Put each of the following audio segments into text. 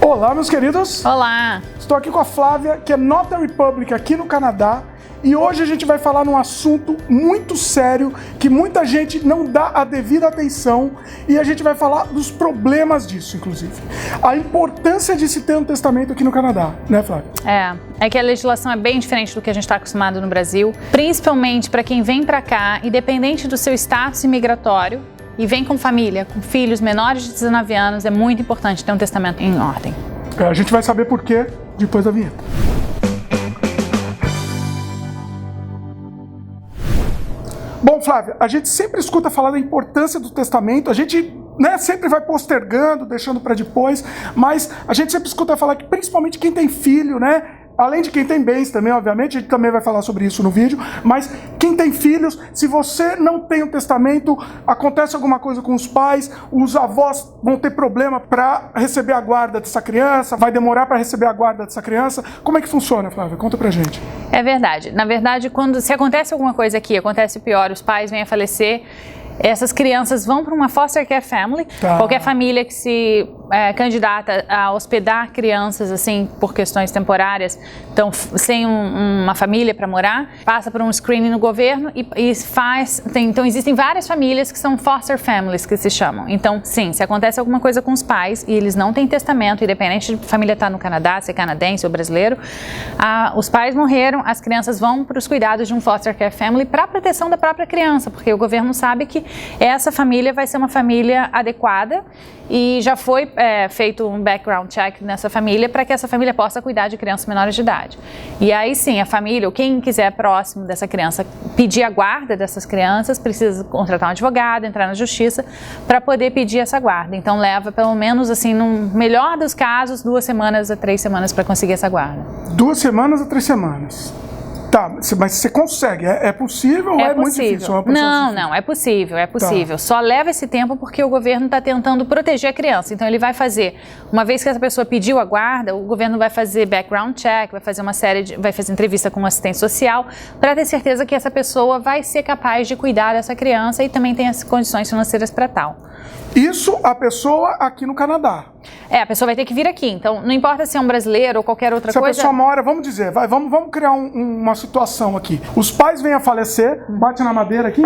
Olá, meus queridos. Olá. Estou aqui com a Flávia, que é Notary Public aqui no Canadá. E hoje a gente vai falar num assunto muito sério, que muita gente não dá a devida atenção, e a gente vai falar dos problemas disso, inclusive. A importância de se ter um testamento aqui no Canadá, né, Flávia? É que a legislação é bem diferente do que a gente está acostumado no Brasil, principalmente para quem vem para cá, independente do seu status imigratório, e vem com família, com filhos menores de 19 anos, é muito importante ter um testamento em ordem. A gente vai saber por quê depois da vinheta. Bom, Flávia, a gente sempre escuta falar da importância do testamento, a gente sempre vai postergando, deixando para depois, mas a gente sempre escuta falar que principalmente quem tem filho, além de quem tem bens também, obviamente, a gente também vai falar sobre isso no vídeo, mas quem tem filhos, se você não tem um testamento, acontece alguma coisa com os pais, os avós vão ter problema para receber a guarda dessa criança, vai demorar para receber a guarda dessa criança. Como é que funciona, Flávia? Conta pra gente. É verdade. Na verdade, se acontece alguma coisa aqui, acontece pior, os pais vêm a falecer, essas crianças vão para uma foster care family, qualquer família que se candidata a hospedar crianças assim por questões temporárias, então sem uma família para morar, passa por um screening no governo então existem várias famílias que são foster families que se chamam. Então sim, se acontece alguma coisa com os pais e eles não têm testamento, independente de a família estar no Canadá, ser canadense ou brasileiro, os pais morreram, as crianças vão para os cuidados de um foster care family para a proteção da própria criança, porque o governo sabe que essa família vai ser uma família adequada e já foi feito um background check nessa família para que essa família possa cuidar de crianças menores de idade. E aí sim, a família ou quem quiser próximo dessa criança pedir a guarda dessas crianças precisa contratar um advogado, entrar na justiça para poder pedir essa guarda. Então leva pelo menos assim, no melhor dos casos, 2 semanas a 3 semanas para conseguir essa guarda. 2 semanas a 3 semanas. Tá, mas você consegue, é possível ou é muito difícil? Não, é possível. Tá. Só leva esse tempo porque o governo está tentando proteger a criança. Então ele vai fazer, uma vez que essa pessoa pediu a guarda, o governo vai fazer background check, vai fazer vai fazer entrevista com um assistente social para ter certeza que essa pessoa vai ser capaz de cuidar dessa criança e também tem as condições financeiras para tal. Isso a pessoa aqui no Canadá. A pessoa vai ter que vir aqui, então não importa se é um brasileiro ou qualquer outra coisa. Se a pessoa mora, vamos dizer, vamos criar uma situação aqui. Os pais vêm a falecer, bate na madeira aqui,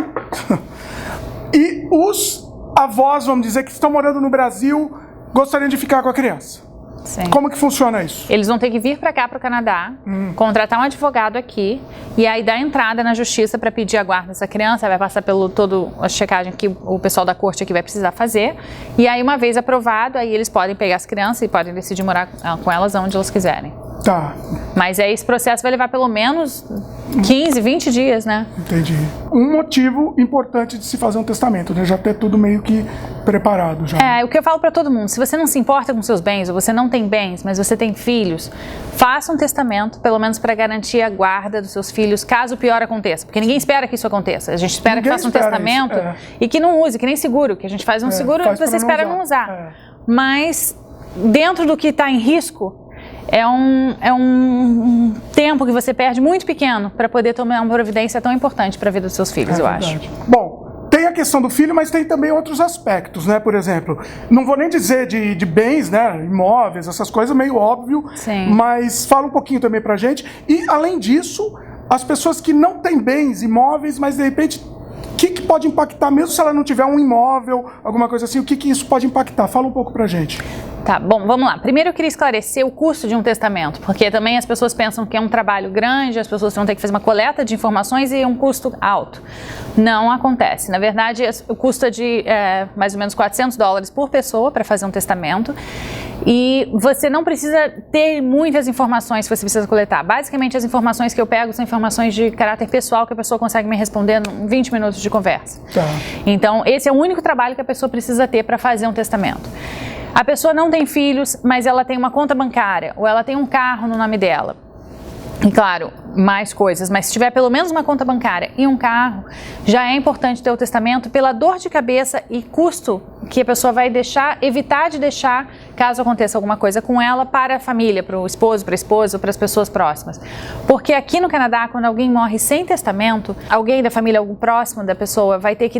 e os avós, vamos dizer, que estão morando no Brasil, gostariam de ficar com a criança. Sim. Como que funciona isso? Eles vão ter que vir para cá, para o Canadá, contratar um advogado aqui e aí dar entrada na justiça para pedir a guarda dessa criança, vai passar pelo toda a checagem que o pessoal da corte aqui vai precisar fazer e aí uma vez aprovado, aí eles podem pegar as crianças e podem decidir morar com elas onde elas quiserem. Tá. Mas aí esse processo vai levar pelo menos 15, 20 dias, né? Entendi. Um motivo importante de se fazer um testamento, já ter tudo meio que preparado já. O que eu falo para todo mundo, se você não se importa com seus bens, ou você não tem bens, mas você tem filhos, faça um testamento, pelo menos para garantir a guarda dos seus filhos, caso o pior aconteça, porque ninguém espera que isso aconteça. A gente espera que faça um testamento e que não use, que nem seguro, que a gente faz um seguro que você espera não usar. Mas dentro do que está em risco, é um tempo que você perde muito pequeno para poder tomar uma providência tão importante para a vida dos seus filhos, eu acho. Bom, tem a questão do filho, mas tem também outros aspectos, Por exemplo, não vou nem dizer de bens, imóveis, essas coisas, meio óbvio, sim, mas fala um pouquinho também pra gente. E, além disso, as pessoas que não têm bens, imóveis, mas de repente, o que pode impactar, mesmo se ela não tiver um imóvel, alguma coisa assim, o que isso pode impactar? Fala um pouco pra gente. Tá, bom, vamos lá. Primeiro eu queria esclarecer o custo de um testamento, porque também as pessoas pensam que é um trabalho grande, as pessoas vão ter que fazer uma coleta de informações e é um custo alto. Não acontece. Na verdade, o custo é de mais ou menos $400 por pessoa para fazer um testamento e você não precisa ter muitas informações que você precisa coletar. Basicamente, as informações que eu pego são informações de caráter pessoal que a pessoa consegue me responder em 20 minutos de conversa. Tá. Então, esse é o único trabalho que a pessoa precisa ter para fazer um testamento. A pessoa não tem filhos, mas ela tem uma conta bancária ou ela tem um carro no nome dela. E claro, mais coisas, mas se tiver pelo menos uma conta bancária e um carro, já é importante ter o testamento pela dor de cabeça e custo que a pessoa vai evitar de deixar, caso aconteça alguma coisa com ela, para a família, para o esposo, para a esposa, para as pessoas próximas. Porque aqui no Canadá, quando alguém morre sem testamento, alguém da família, algum próximo da pessoa, vai ter que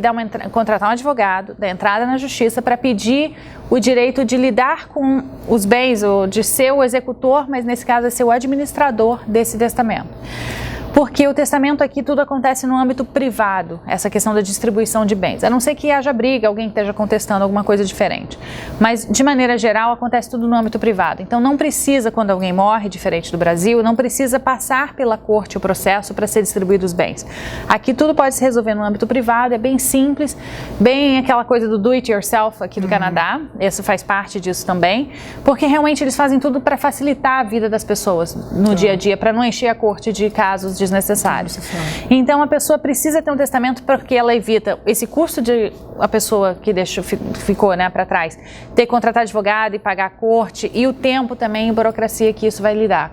contratar um advogado, dar entrada na justiça para pedir o direito de lidar com os bens, ou de ser o executor, mas nesse caso é ser o administrador desse testamento. Porque o testamento aqui tudo acontece no âmbito privado, essa questão da distribuição de bens. A não ser que haja briga, alguém esteja contestando alguma coisa diferente. Mas, de maneira geral, acontece tudo no âmbito privado. Então, não precisa, quando alguém morre, diferente do Brasil, não precisa passar pela corte o processo para ser distribuído os bens. Aqui tudo pode se resolver no âmbito privado, é bem simples, bem aquela coisa do do it yourself aqui do Canadá. Isso faz parte disso também, porque realmente eles fazem tudo para facilitar a vida das pessoas no dia a dia, para não encher a corte de casos desnecessários. Então a pessoa precisa ter um testamento porque ela evita esse custo de a pessoa que ficou, né, para trás, ter que contratar advogado e pagar a corte, e o tempo também em burocracia que isso vai lidar.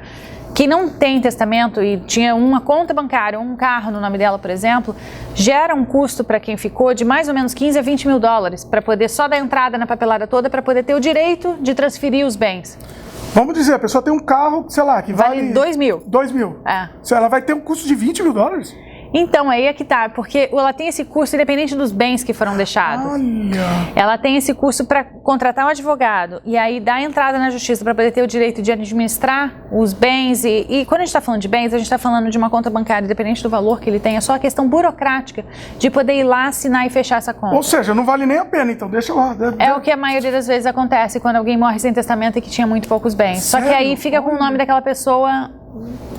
Quem não tem testamento e tinha uma conta bancária, um carro no nome dela, por exemplo, gera um custo para quem ficou de mais ou menos 15 a 20 mil dólares para poder só dar entrada na papelada toda, para poder ter o direito de transferir os bens. Vamos dizer, a pessoa tem um carro, sei lá, que vale 2 mil. 2 mil. É. Ela vai ter um custo de 20 mil dólares? Então, aí é que tá, porque ela tem esse custo independente dos bens que foram deixados. Olha. Ela tem esse custo para contratar um advogado e aí dar entrada na justiça para poder ter o direito de administrar os bens. E quando a gente está falando de bens, a gente está falando de uma conta bancária, independente do valor que ele tenha, só a questão burocrática de poder ir lá, assinar e fechar essa conta. Ou seja, não vale nem a pena, então deixa lá. É o que a maioria das vezes acontece quando alguém morre sem testamento e que tinha muito poucos bens. Sério? Só que aí fica com o nome daquela pessoa,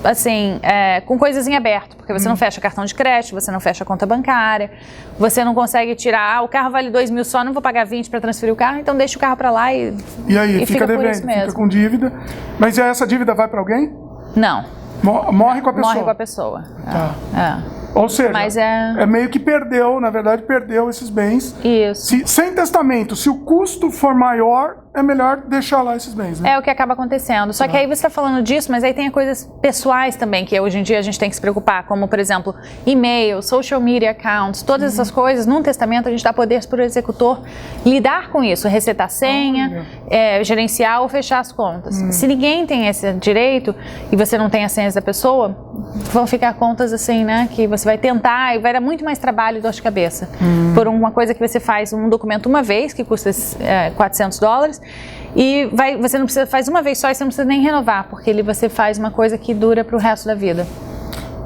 assim, com coisas em aberto, porque você não fecha cartão de crédito, você não fecha conta bancária, você não consegue tirar, o carro vale 2 mil só, não vou pagar 20 para transferir o carro, então deixa o carro para lá e aí, fica devendo, por isso mesmo. fica com dívida. Mas essa dívida vai para alguém? Não. Morre com a pessoa? Morre com a pessoa. Tá. Ou seja, mas é meio que perdeu, na verdade, perdeu esses bens. Isso. Sem testamento, se o custo for maior, é melhor deixar lá esses bens, né? É o que acaba acontecendo. Só que aí você está falando disso, mas aí tem coisas pessoais também que hoje em dia a gente tem que se preocupar, como, por exemplo, e-mail, social media accounts, todas essas coisas. Num testamento a gente dá poder para o executor lidar com isso, resetar a senha, gerenciar ou fechar as contas. Se ninguém tem esse direito e você não tem as senhas da pessoa, vão ficar contas assim, né, que você vai tentar e vai dar muito mais trabalho e dor de cabeça por uma coisa que você faz um documento uma vez, que custa $400, e você não precisa, faz uma vez só e você não precisa nem renovar, porque você faz uma coisa que dura para o resto da vida.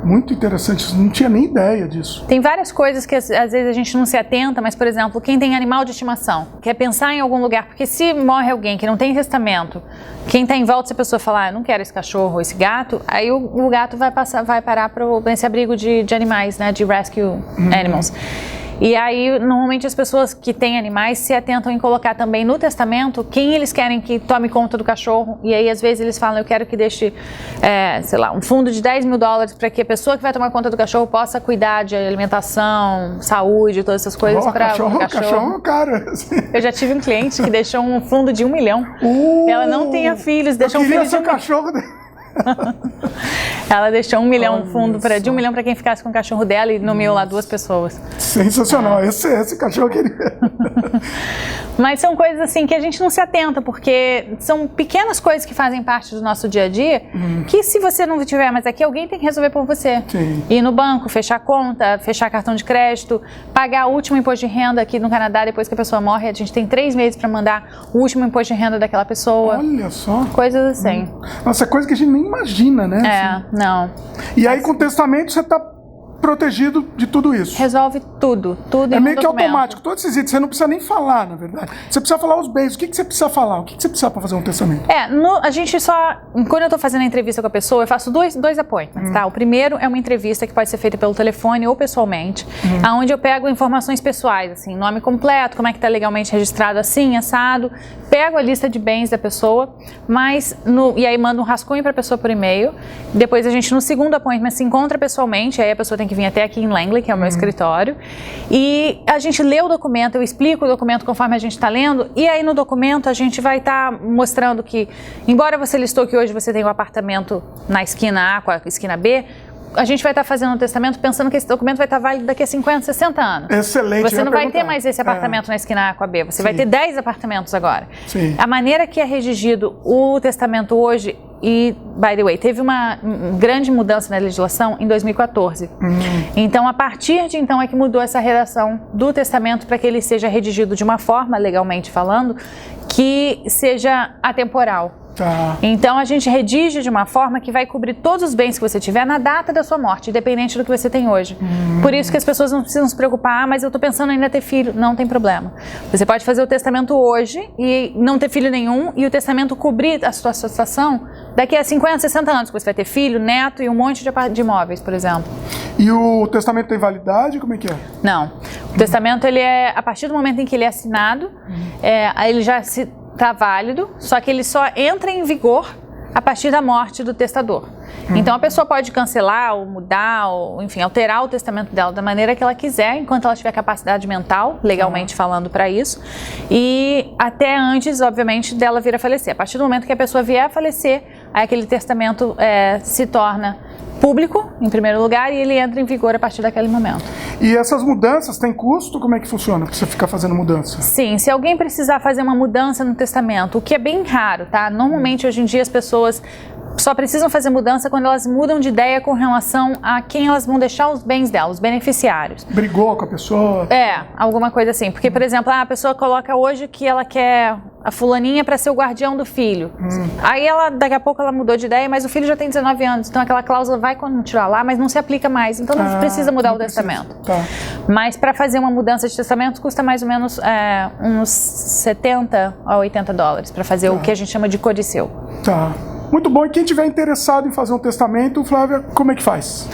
Muito interessante, não tinha nem ideia disso. Tem várias coisas que às vezes a gente não se atenta, mas, por exemplo, quem tem animal de estimação, quer pensar em algum lugar, porque se morre alguém que não tem testamento, quem está em volta, se a pessoa falar, eu não quero esse cachorro ou esse gato, aí o gato vai parar para esse abrigo de animais, né, de rescue animals. E aí, normalmente, as pessoas que têm animais se atentam em colocar também no testamento quem eles querem que tome conta do cachorro. E aí, às vezes, eles falam, eu quero que deixe, sei lá, um fundo de $10 mil para que a pessoa que vai tomar conta do cachorro possa cuidar de alimentação, saúde, todas essas coisas para o cachorro. Cara. Eu já tive um cliente que deixou um fundo de $1 milhão. Ela não tinha filhos, deixou um filho de seu cachorro. Ela deixou $1 milhão, fundo de $1 milhão para quem ficasse com o cachorro dela e nomeou lá 2 pessoas. Sensacional, esse cachorro queria. Mas são coisas assim que a gente não se atenta, porque são pequenas coisas que fazem parte do nosso dia a dia, que se você não tiver mais aqui, alguém tem que resolver por você. Sim. Ir no banco, fechar conta, fechar cartão de crédito, pagar o último imposto de renda aqui no Canadá, depois que a pessoa morre, a gente tem 3 meses para mandar o último imposto de renda daquela pessoa. Olha só. Coisas assim. Nossa, é coisa que a gente nem imagina, né? Assim. Não. E aí, com o testamento, você está protegido de tudo isso. Resolve tudo É meio que automático. Todos esses itens, você não precisa nem falar, na verdade. Você precisa falar os bens. O que você precisa falar? O que você precisa para fazer um testamento? A gente só... Quando eu estou fazendo a entrevista com a pessoa, eu faço dois appointments, tá? O primeiro é uma entrevista que pode ser feita pelo telefone ou pessoalmente, onde eu pego informações pessoais, assim, nome completo, como é que está legalmente registrado assim, assado, pego a lista de bens da pessoa, e aí mando um rascunho para a pessoa por e-mail. Depois a gente, no segundo appointment, se encontra pessoalmente, aí a pessoa tem que vir até aqui em Langley, que é o meu escritório, e a gente lê o documento, eu explico o documento conforme a gente está lendo, e aí no documento a gente vai estar mostrando que, embora você listou que hoje você tem um apartamento na esquina A com a esquina B, a gente vai estar fazendo um testamento pensando que esse documento vai estar válido daqui a 50, 60 anos. Excelente. Você não vai ter mais esse apartamento na esquina A com a B, você vai ter 10 apartamentos agora. Sim. A maneira que é redigido o testamento hoje, e, by the way, teve uma grande mudança na legislação em 2014. Então, a partir de então é que mudou essa redação do testamento para que ele seja redigido de uma forma, legalmente falando, que seja atemporal. Tá. Então a gente redige de uma forma que vai cobrir todos os bens que você tiver na data da sua morte, independente do que você tem hoje. Por isso que as pessoas não precisam se preocupar, mas eu estou pensando em ainda ter filho. Não tem problema. Você pode fazer o testamento hoje e não ter filho nenhum, e o testamento cobrir a sua situação daqui a 50, 60 anos, que você vai ter filho, neto e um monte de imóveis, por exemplo. E o testamento tem validade? Como é que é? Não. O testamento, ele é, a partir do momento em que ele é assinado, ele já está válido, só que ele só entra em vigor a partir da morte do testador. Então a pessoa pode cancelar ou mudar, ou enfim, alterar o testamento dela da maneira que ela quiser, enquanto ela tiver capacidade mental, legalmente falando, para isso, e até antes, obviamente, dela vir a falecer. A partir do momento que a pessoa vier a falecer, aí aquele testamento se torna público, em primeiro lugar, e ele entra em vigor a partir daquele momento. E essas mudanças têm custo? Como é que funciona para você ficar fazendo mudança? Sim, se alguém precisar fazer uma mudança no testamento, o que é bem raro, tá? Normalmente, hoje em dia, as pessoas só precisam fazer mudança quando elas mudam de ideia com relação a quem elas vão deixar os bens dela, os beneficiários. Brigou com a pessoa? Alguma coisa assim. Porque, por exemplo, a pessoa coloca hoje que ela quer a fulaninha para ser o guardião do filho. Aí daqui a pouco ela mudou de ideia, mas o filho já tem 19 anos, então aquela cláusula vai continuar lá, mas não se aplica mais, então não precisa mudar o testamento. Tá. Mas para fazer uma mudança de testamento custa mais ou menos uns 70 a 80 dólares para fazer o que a gente chama de codicil. Tá. Muito bom. E quem tiver interessado em fazer um testamento, Flávia, como é que faz?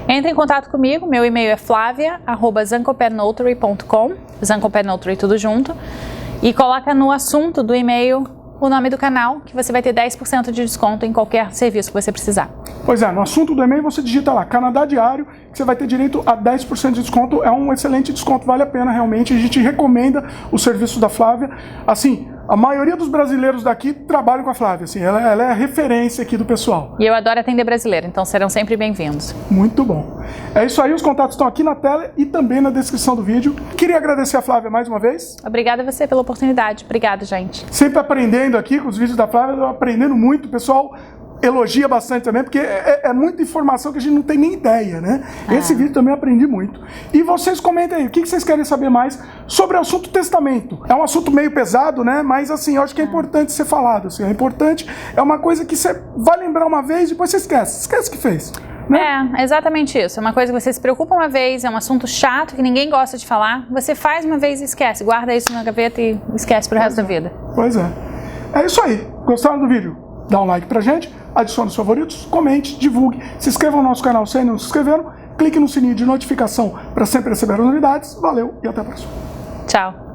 Entre em contato comigo, meu e-mail é flavia@zancopanotary.com, Zancopan Notary tudo junto, e coloca no assunto do e-mail o nome do canal, que você vai ter 10% de desconto em qualquer serviço que você precisar. Pois é, no assunto do e-mail você digita lá, Canadá Diário, que você vai ter direito a 10% de desconto. É um excelente desconto, vale a pena realmente. A gente recomenda o serviço da Flávia. Assim, a maioria dos brasileiros daqui trabalham com a Flávia, assim, ela é a referência aqui do pessoal. E eu adoro atender brasileiro, então serão sempre bem-vindos. Muito bom. É isso aí, os contatos estão aqui na tela e também na descrição do vídeo. Queria agradecer a Flávia mais uma vez. Obrigada a você pela oportunidade. Obrigada, gente. Sempre aprendendo aqui com os vídeos da Flávia, eu aprendendo muito, pessoal. Elogia bastante também, porque é muita informação que a gente não tem nem ideia, né? Esse vídeo também eu aprendi muito. E vocês comentem aí, o que vocês querem saber mais sobre o assunto testamento? É um assunto meio pesado, né? Mas assim, eu acho que é importante ser falado. Assim, é importante, é uma coisa que você vai lembrar uma vez e depois você esquece que fez. Né? É exatamente isso. É uma coisa que você se preocupa uma vez, é um assunto chato que ninguém gosta de falar. Você faz uma vez e esquece, guarda isso na gaveta e esquece pro resto da vida. Pois é. É isso aí. Gostaram do vídeo? Dá um like pra gente, adicione os favoritos, comente, divulgue, se inscreva no nosso canal se ainda não se inscreveram, clique no sininho de notificação para sempre receber as novidades. Valeu e até a próxima. Tchau.